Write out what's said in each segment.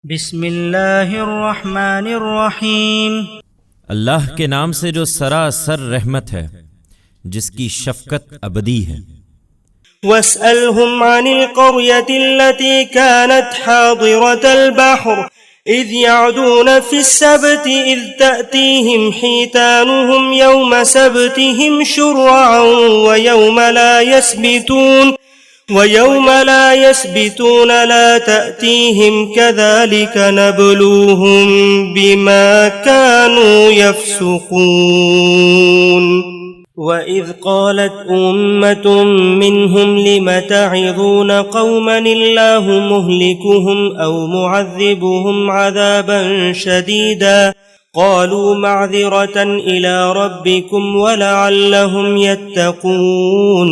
बिस्मिल्लाहिर्रहमानिर्रहीम। अल्लाह के नाम से जो सरासर रहमत है, जिसकी शफकत अबदी है। वस्अलहुम अनिल क़र्यतिल्लती कानत हादिरतल बहर इज़ यअदून फ़िस्सब्ति इज़ तअतीहिम हीतानुहुम यौम सब्तिहिम शुरअन वयौम ला यस्बितून ला तअतीहिम कज़ालिक नब्लूहुम बिमा कानू यफ़्सुक़ून। वइज़ क़ालत उम्मतुम मिन्हुम लिम तअिज़ून क़ौमन अल्लाहु मुहलिकुहुम औ मुअज़्ज़िबुहुम अज़ाबन शदीदा क़ालू मअज़िरतन इला रब्बिकुम वलअल्लहुम यत्तक़ून।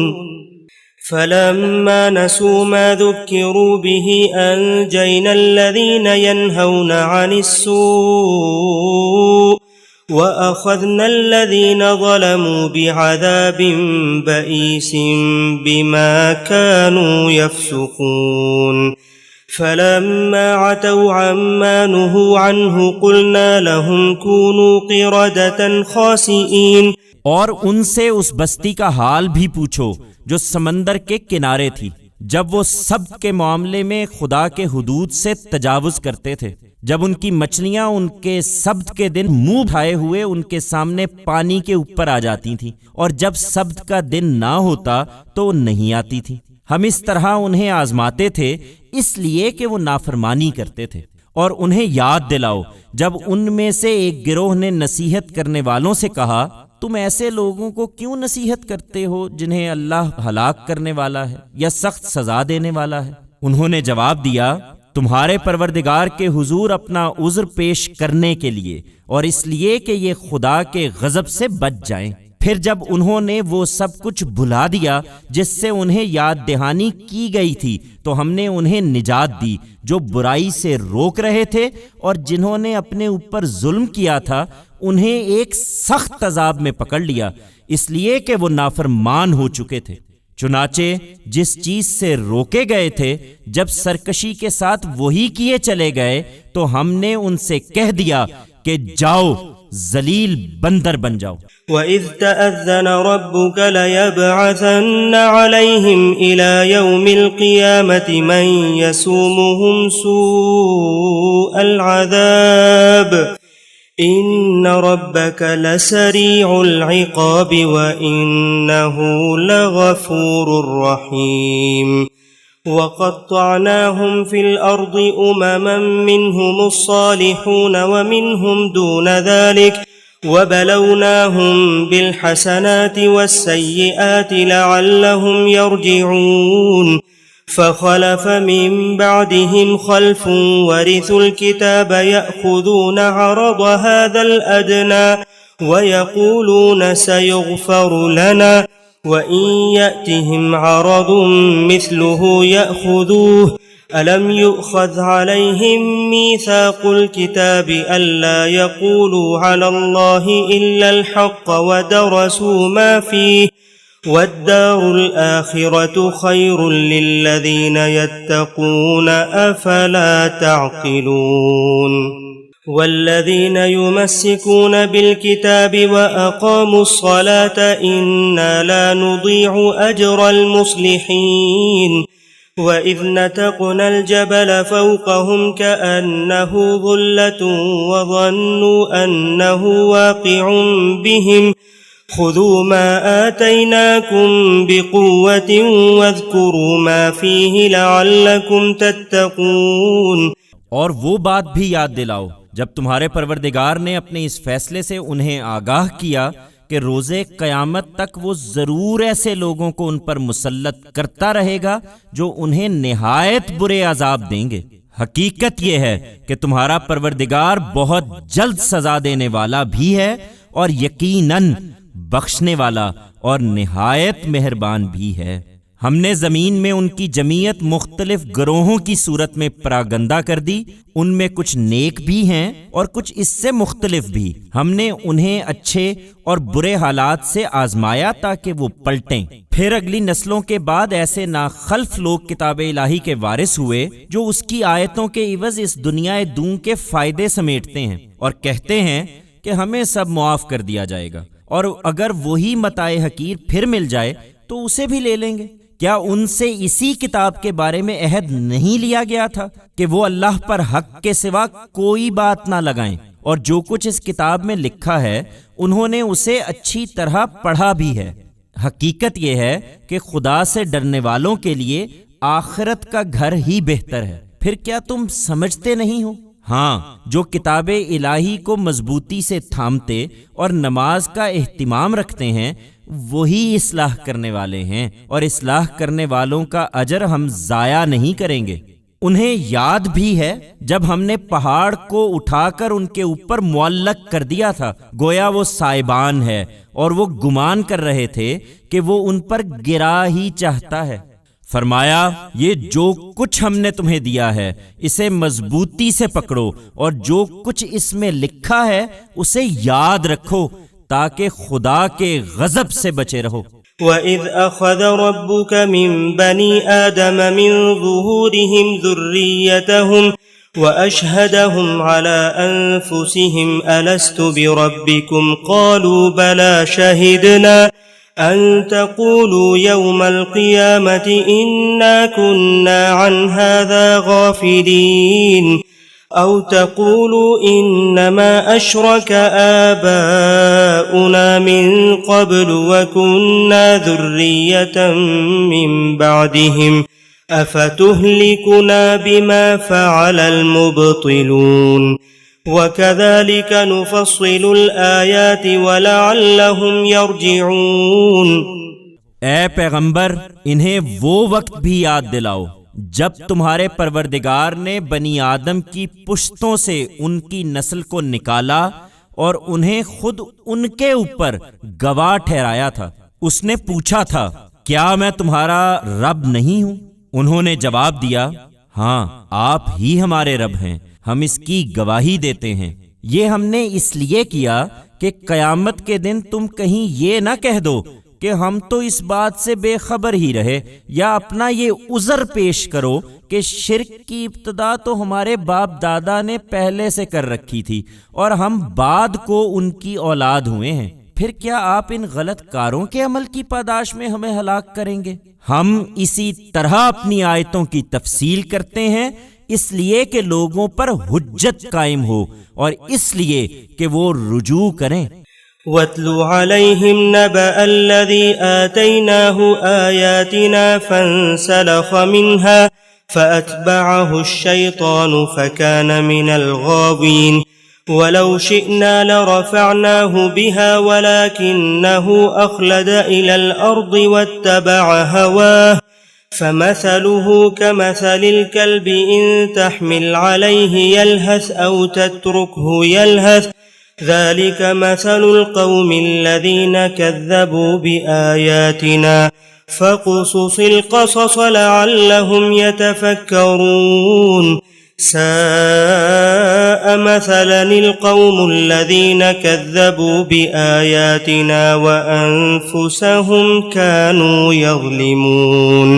फलम्मा नसू मा ज़ुक्किरू बिही अंजयना अल्लज़ीन यन्हौना अनिस्सूअ वअख़ज़ना अल्लज़ीन ज़लमू बिअज़ाबिन बईसिन बिमा कानू यफ़्सुक़ून। फलम्मा अतौ अम्मा नुहू अन्हु क़ुलना लहुम कूनू क़िरदतन ख़ासिईन। और उनसे उस बस्ती का हाल भी पूछो जो समंदर के किनारे थी, जब वो सब्त के मामले में खुदा के हुदूद से तजावुज करते थे, जब उनकी मछलियां उनके सब्त के दिन मुंह उठाए हुए उनके सामने पानी के ऊपर आ जाती थीं, और जब सब्त का दिन ना होता तो नहीं आती थी। हम इस तरह उन्हें आजमाते थे इसलिए कि वो नाफरमानी करते थे। और उन्हें याद दिलाओ जब उनमें से एक गिरोह ने नसीहत करने वालों से कहा, तुम ऐसे लोगों को क्यों नसीहत करते हो जिन्हें अल्लाह हलाक करने वाला है या सख्त सजा देने वाला है। उन्होंने जवाब दिया, तुम्हारे परवरदिगार के हुजूर अपना उज़्र पेश करने के लिए और इसलिए कि ये खुदा के गजब से बच जाएं। फिर जब उन्होंने वो सब कुछ भुला दिया जिससे उन्हें याद दहानी की गई थी, तो हमने उन्हें निजात दी जो बुराई से रोक रहे थे, और जिन्होंने अपने ऊपर जुल्म किया था उन्हें एक सख्त अजाब में पकड़ लिया, इसलिए कि वो नाफरमान हो चुके थे। चुनाचे जिस चीज से रोके गए थे, जब सरकशी के साथ वही किए चले गए, तो हमने उनसे कह दिया कि जाओ जलील बंदर बन जाओ। वइज़ तअज़्ज़न रब्बुक लयबअथन्न अलैहिम इला यौमिल क़ियामति मन यसूमुहुम सूअल अज़ाब इन्न रब्बक लसरीउल इक़ाब व इन्नहु लग़फ़ूरुर रहीम। वक़त्तअनाहुम फ़िल अर्दि उममन मिन्हुमुस्सालिहून व मिन्हुम दून ज़ालिक वबलवनाहुम बिलहसनाति वस्सय्यिआति लअल्लहुम यरजिऊन। फखलफ मिन बअदिहिम खल्फुन वरिथुल किताब यअख़ुज़ून अरज़ हाज़ल अदना वयक़ूलून सयुग़फ़रु लना वइन यअतिहिम अरज़ुन मिस्लुहु यअख़ुज़ूह अलम युअख़ज़ अलैहिम मीसाक़ुल किताबि अल्ला यक़ूलू अलल्लाहि इल्लल हक़्क़ वदरसू मा फ़ीह वद्दारुल आख़िरतु ख़ैरुल लिल्लज़ीन यत्तक़ून अफ़ला तअक़िलून। वल्लज़ीन युमस्सिकून बिलकिताबि वअक़ामुस्सलात इन्ना ला नुज़ीअु अज्रल मुस्लिहीन। वइज़ नतक़नल जबल फ़ौक़हुम कअन्नहु ज़ुल्लतुन वज़न्नु अन्नहु वाक़िउन बिहिम ख़ुज़ू मा आतैनाकुम बिक़ुव्वतिन वज़्कुरू मा फ़ीहि लअल्लकुम तत्तक़ून। और वो बात भी याद दिलाओ जब तुम्हारे परवरदिगार ने अपने इस फैसले से उन्हें आगाह किया कि रोज़े क़यामत तक वो ज़रूर ऐसे लोगों को उन पर मुसल्लत करता रहेगा जो उन्हें निहायत बुरे अजाब देंगे। हकीकत ये है कि तुम्हारा परवरदिगार बहुत जल्द सजा देने वाला भी है और यकीनन बख्शने वाला और निहायत मेहरबान भी है। हमने ज़मीन में उनकी जमीयत मुख्तलिफ गिरोहों की सूरत में परागंदा कर दी। उनमें कुछ नेक भी हैं और कुछ इससे मुख्तलिफ भी। हमने उन्हें अच्छे और बुरे हालात से आजमाया ताकि वो पलटें। फिर अगली नस्लों के बाद ऐसे नाखल्फ लोग किताब इलाही के वारिस हुए जो उसकी आयतों के इवज इस दुनिया दूं के फायदे समेटते हैं और कहते हैं कि हमें सब मुआफ कर दिया जाएगा, और अगर वही मताए हकीर फिर मिल जाए तो उसे भी ले लेंगे। क्या उनसे इसी किताब के बारे में अहद नहीं लिया गया था कि वो अल्लाह पर हक के सिवा कोई बात ना लगाएं, और जो कुछ इस किताब में लिखा है उन्होंने उसे अच्छी तरह पढ़ा भी है। हकीकत यह है कि खुदा से डरने वालों के लिए आखिरत का घर ही बेहतर है। फिर क्या तुम समझते नहीं हो? हाँ, जो किताबे इलाही को मजबूती से थामते और नमाज का एहतिमाम रखते हैं वही इस्लाह करने वाले हैं, और इस्लाह करने वालों का अजर हम जाया नहीं करेंगे। उन्हें याद भी है जब हमने पहाड़ को उठाकर उनके ऊपर मुअल्लक कर दिया था, गोया वो साइबान है, और वो गुमान कर रहे थे कि वो उन पर गिरा ही चाहता है। फरमाया, ये जो कुछ हमने तुम्हें दिया है इसे मजबूती से पकड़ो, और जो कुछ इसमें लिखा है उसे याद रखो ताकि खुदा के गजब से बचे रहो। वइज़ अख़ज़ रब्बुक मिन बनी आदम मिन ज़ुहूरिहिम ज़ुर्रिय्यतहुम व अशहदहुम अला अनफुसिहिम अलस्तु बिरब्बिकुम क़ालू बला शहिदना अन तक़ूलू यौमल क़ियामति इन्ना कुन्ना अन हाज़ा गाफ़िलीन औ तक़ूलू इन्नमा अशरक आबाउना मिन क़ब्लु व कुन्ना ज़ुर्रिय्यतम मिन बअदिहिम अफ़तुहलिकुना बिमा फ़अलल मुब्तिलून वकज़ालिक नुफ़स्सिलुल आयाति वलअल्लहुम यरजिऊन। ए पैगंबर, इन्हें वो वक्त भी याद दिलाओ जब तुम्हारे परवरदिगार ने बनी आदम की पुश्तों से उनकी नस्ल को निकाला और उन्हें खुद उनके ऊपर गवाह ठहराया था। उसने पूछा था, क्या मैं तुम्हारा रब नहीं हूं? उन्होंने जवाब दिया, हाँ, आप ही हमारे रब हैं, हम इसकी गवाही देते हैं। ये हमने इसलिए किया कि कयामत के दिन तुम कहीं ये ना कह दो कि हम तो इस बात से बेखबर ही रहे, या अपना ये उज़र पेश करो कि शिर्क की इब्तिदा तो हमारे बाप दादा ने पहले से कर रखी थी और हम बाद को उनकी औलाद हुए हैं। फिर क्या आप इन गलत कारों के अमल की पादाश में हमें हलाक करेंगे? हम इसी तरह अपनी आयतों की तफसील करते हैं इसलिए कि लोगों पर हुज्जत कायम हो और इसलिए कि वो रुजू करें। वत्लु अलैहिम नबअल्लज़ी आतैनाहु आयातिना फंसलख़ मिन्हा फअत्बअहु अश्शैतानु फकान मिनल गावीन वलौ शिअना लरफ़अनाहु बिहा वलाकिन्नहु अख़लद इलल अर्दि वत्तबअ हवाह फमसलुहु कमसलिल कल्बि इन तहमिल अलैहि यल्हस औ तत्रुकहु यल्हस ज़ालिक मसलुल क़ौमिल्लज़ीन कज़्ज़बू बिआयातिना फ़क़ुसुसिल क़सस लअल्लहुम यतफ़क्करून साअ मसलनिल क़ौमुल्लज़ीन कज़्ज़बू बिआयातिना व अनफ़ुसहुम कानू यज़लिमून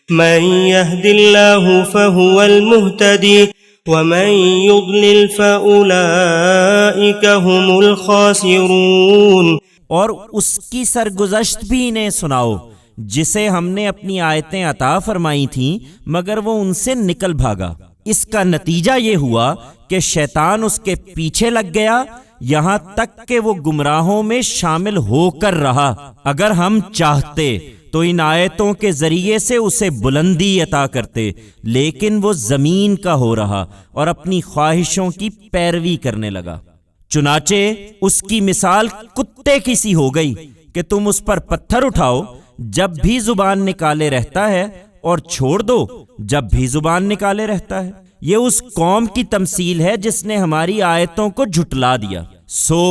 मन यहदिल्लाहु फ़हुवल मुहतदी वमन युद्लिल फ़उलाइक हुमुल ख़ासिरून। और उसकी सरगुज़श्त भी इन्हें सुनाओ जिसे हमने अपनी आयतें अता फरमाई थीं मगर वो उनसे निकल भागा। इसका नतीजा ये हुआ कि शैतान उसके पीछे लग गया यहाँ तक कि वो गुमराहों में शामिल होकर रहा। अगर हम चाहते तो इन आयतों के जरिए से उसे बुलंदी अता करते, लेकिन वो जमीन का हो रहा और अपनी ख्वाहिशों की पैरवी करने लगा। चुनाचे उसकी मिसाल कुत्ते की सी हो गई कि तुम उस पर पत्थर उठाओ जब भी जुबान निकाले रहता है और छोड़ दो जब भी जुबान निकाले रहता है। ये उस कौम की तमसील है जिसने हमारी आयतों को झुटला दिया। सो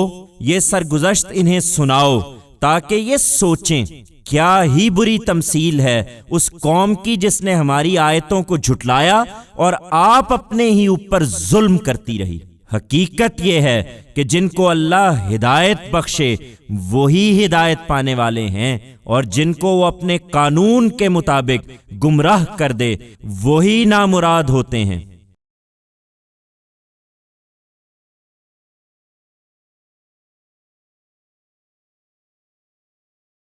ये सरगुज़श्त इन्हें सुनाओ ताकि ये सोचें, क्या ही बुरी तमसील है उस कौम की जिसने हमारी आयतों को झुटलाया और आप अपने ही ऊपर जुल्म करती रही। हकीकत यह है कि जिनको अल्लाह हिदायत बख्शे वही हिदायत पाने वाले हैं, और जिनको वो अपने कानून के मुताबिक गुमराह कर दे वही नामुराद होते हैं।